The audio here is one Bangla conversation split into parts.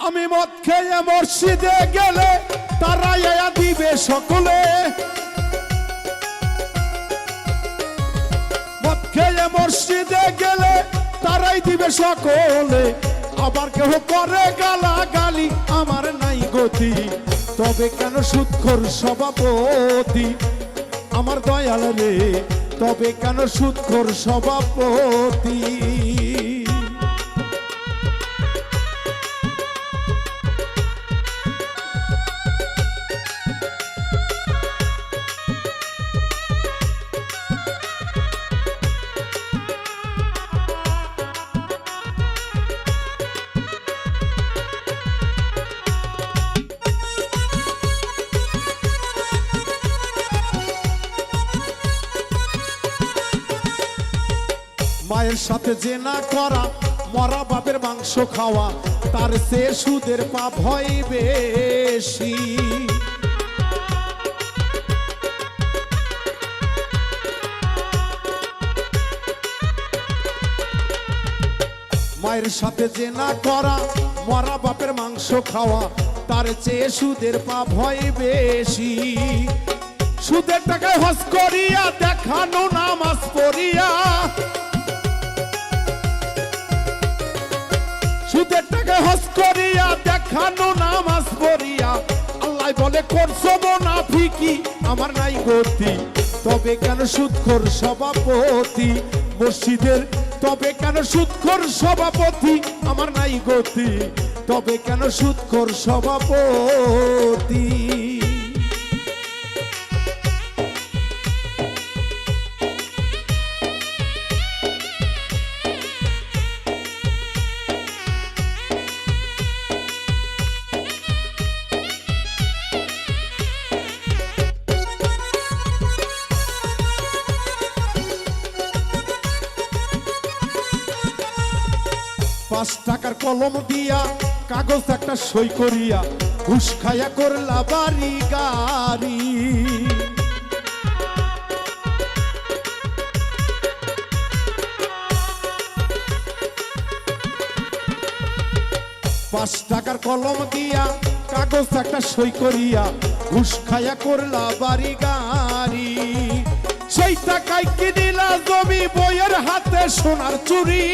আমি মদ খেয়ে মসজিদে গেলে তারা ইয়া দিবে সকলে, মদ খেয়ে মসজিদে গেলে তারাই দিবে সকলে। আবার কেহ করে গালাগালি আমার নাই গতি, তবে কেন সুদখোর সভাপতি আমার দয়াল রে, তবে কেন সুদখোর সভাপতি। মায়ের সাথে জেনা করা, মরা বাপের মাংস খাওয়া, তার সে সুদের পাপ হয় বেশি। মায়ের সাথে জেনা করা, মরা বাপের মাংস খাওয়া, তার চেয়ে সুদের পাপ হয় বেশি। সুদের টাকায় হজ করিয়া দেখানো নামাজ পড়িয়া, সুদের টাকায় হজ করিয়া দেখানো নামাজ পড়িয়া, আল্লাহ বলে করছো মুনাফিকি আমার নাই গতি, তবে কেন সুদখোর সভাপতি মসজিদের, তবে কেন সুদখোর সভাপতি আমার নাই গতি, তবে কেন সুদখোর সভাপতি। পাঁচ টাকার কলম দিয়া কাগজ একটা সই করিয়া, ঘুষ খাইয়া করলা বাড়ি গাড়ি। 5 টাকার কলম দিয়া কাগজ একটা সই করিয়া, ঘুষ খাইয়া করলা বাড়ি গাড়ি। সেই টাকায় কিনিলা জমি, বইয়ের হাতে সোনার চুরি,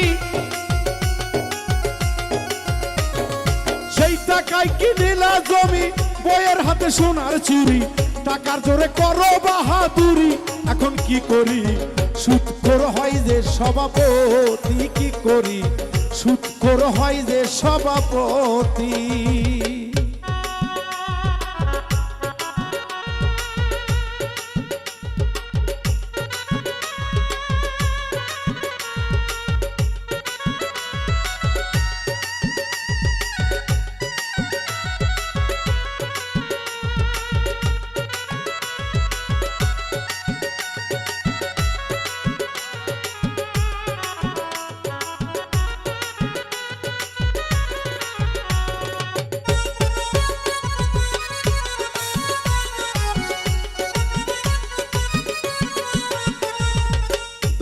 সেই টাকায় কিনিলা জমি, বইয়ের হাতে সোনার চুরি। টাকার জোরে করো বাহাদুরি, এখন কি করি? সুদখোর হয় যে সভাপতি, কি করি? সুদখোর হয় যে সভাপতি।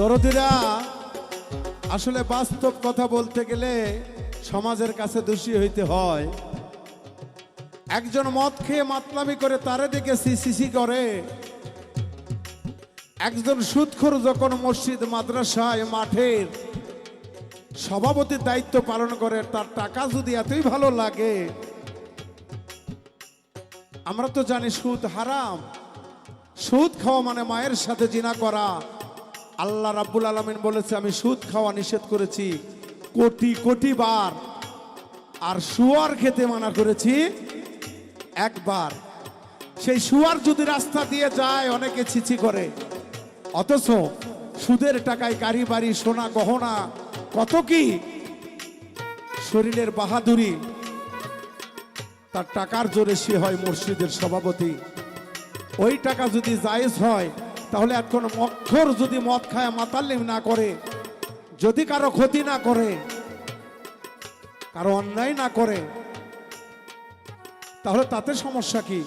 দরদিরা, আসলে বাস্তব কথা বলতে গেলে সমাজের কাছে দোষী হইতে হয়। একজন মদ খেয়ে মাতলামি করে তারে দিকে সিসিসি করে, একজন সুদখোর যখন মসজিদ মাদ্রাসায় মাঠের সভাপতির দায়িত্ব পালন করে, তার টাকা যদি এতই ভালো লাগে। আমরা তো জানি সুদ হারাম, সুদ খাওয়া মানে মায়ের সাথে জিনা করা। আল্লাহ রাব্বুল আলামিন বলেছে আমি সুদ খাওয়া নিষেধ করেছি কোটি কোটি বার, আর শুয়ার খেতে মানা করেছি একবার। সেই শুয়ার যদি রাস্তা দিয়ে যায় অনেকে ছিছি করে, অথচ সুদের টাকায় গাড়ি বাড়ি সোনা গহনা কত কি, শরীরের বাহাদুরি, তার টাকার জোরে সে হয় মসজিদের সভাপতি। ওই টাকা যদি জায়েজ হয়, তাহলে এখন মক্ষর যদি মদ খায় মাতাল্লিম না করে, যদি কারো ক্ষতি না করে, কারো অন্যায় না করে, তাহলে তাতে সমস্যা কি?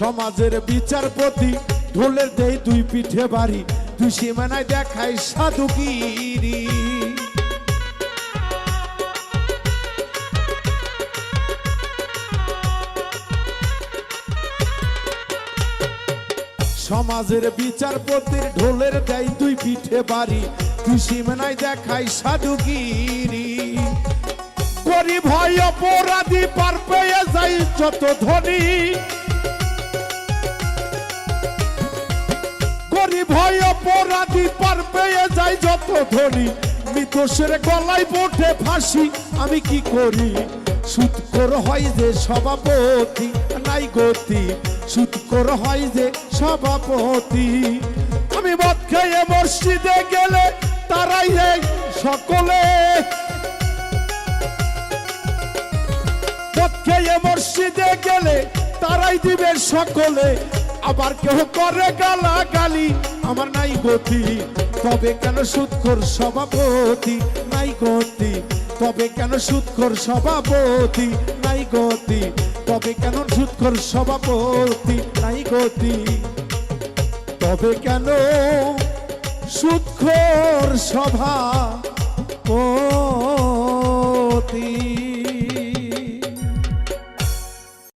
সমাজের বিচারপতি ঢোলের দেয় দুই পিঠে বাড়ি, দুই সীমানায় দেখায় সাধুগিরি। সমাজের বিচারপতির ঢোলের দেয় দুই পিঠে বাড়ি, দুই সীমানায় দেখায় সাধুগিরি। গরিব হয় অপরাধী পার পেয়ে যায় যত ধনী, গরিব হয় অপরাধী পার পেয়ে যায় যত ধনী। মৃতসের গলায় ওঠে ফাঁসি, আমি কি করি? সুৎখোর হয় যে সভাপতি নাই গতি, সুৎখোর হয় যে সভাপতি। আমি মদ খেয়ে মসজিদে গেলে তারাই দেয় সকলে, মদ খেয়ে মসজিদে গেলে তারাই দিবে সকলে। আবার কেউ করে গালাগালি, আমার নাই গতি। তবে কেন সুৎখোর সভাপতি নাই গতি? তবে কেন সুৎখোর সভাপতি নাই গতি? তবে কেন সুৎখোর সভাপতি নাই গতি? তবে কেন সুৎখোর সভাপতি